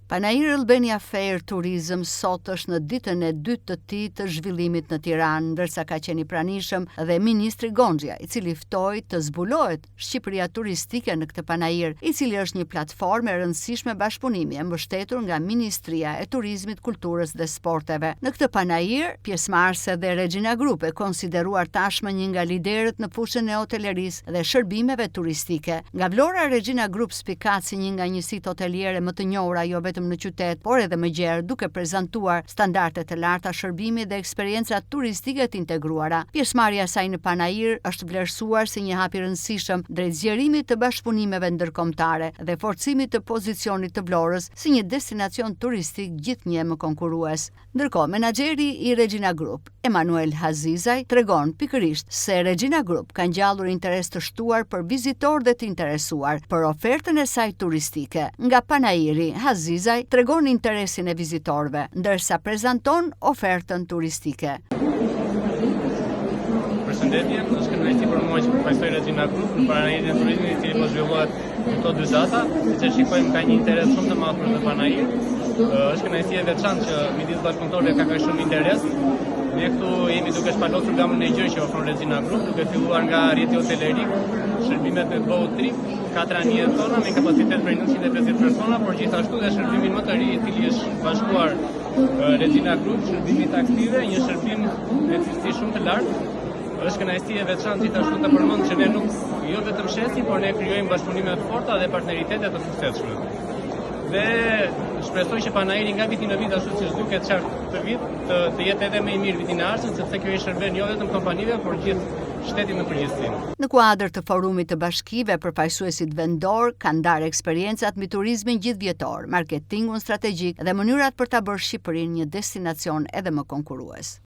Panair Albania Fair Tourism sot është në ditën e dytë të tij të zhvillimit në Tiranë, ndërsa ka qenë i pranishëm dhe ministri Gonxha, i cili ftoi të zbulohet Shqipëria turistike në këtë panair, i cili është një platformë e rëndësishme bashkëpunimi e mbështetur nga Ministria e Turizmit, Kulturës dhe Sporteve. Në këtë panair, pjesëmarrëse dhe Regina Group e konsideruar tashmë një nga liderët në fushën e hotelerisë dhe shërbimeve turistike. Nga Vlora, Regina Group spikat si një nga njësitë hoteliere më të njohura jo vetëm në qytet, por edhe më gjerë, duke prezantuar standarde të larta shërbimi dhe eksperienca turistike të integruara. Pjesëmarrja e saj në panair është vlerësuar si një hap i rëndësishëm drejt zgjerimit të bashkëpunimeve ndërkombëtare dhe forcimit të pozicionit të Vlorës si një destinacion turistik gjithnjë konkurrues. Ndërkohë, menaxheri i Regina Group, Emanuel Hazizaj, tregon pikërisht se Regina Group ka ngjallur interes të shtuar për vizitorë dhe të interesuar për ofertën e saj turistike. Nga panairi, Hazizaj tregon interesin e vizitorëve, ndërsa prezanton ofertën turistike. Përshëndetje, është kënaqësi për mua që përfaqësoj Regina Group në panairin e turizmit i cili po zhvillohet në këto dy data, siç e shikojmë ka një interes shumë të madh për këtë panair. Është kënaqësi e veçantë që midis bashkëpunëtorëve ka kaq shumë interes. Ne këtu jemi duke shpalosur gamën e gjë që ofron Regina Group, duke filluar nga rrjeti hotelerik, shërbimet me boat trip, 4 anije tona me kapacitet për 950 persona, por gjithashtu dhe shërbimin më të ri i cili është bashkuar Regina Group, shërbimi taksive, një shërbim me cilësi shumë të lartë. Është kënaqësi e veçantë gjithashtu të përmend që ne nuk jo vetëm shesim, por ne krijojmë bashkëpunime të forta dhe partneritete të suksesshme. Dhe shpresoj që panairi nga viti në vit ashtu siç duket qartë këtë vit të jetë edhe më i mirë vitin e ardhshëm, sepse kjo i shërben jo vetëm kompanive, por gjithë shtetin në përgjithësi. Në kuadër të forumit të bashkive, përfaqësuesit vendor kanë ndarë eksperiencat mbi turizmin gjithvjetor, marketingun strategjik dhe mënyrat për ta bërë Shqipërinë një destinacion edhe më konkurrues.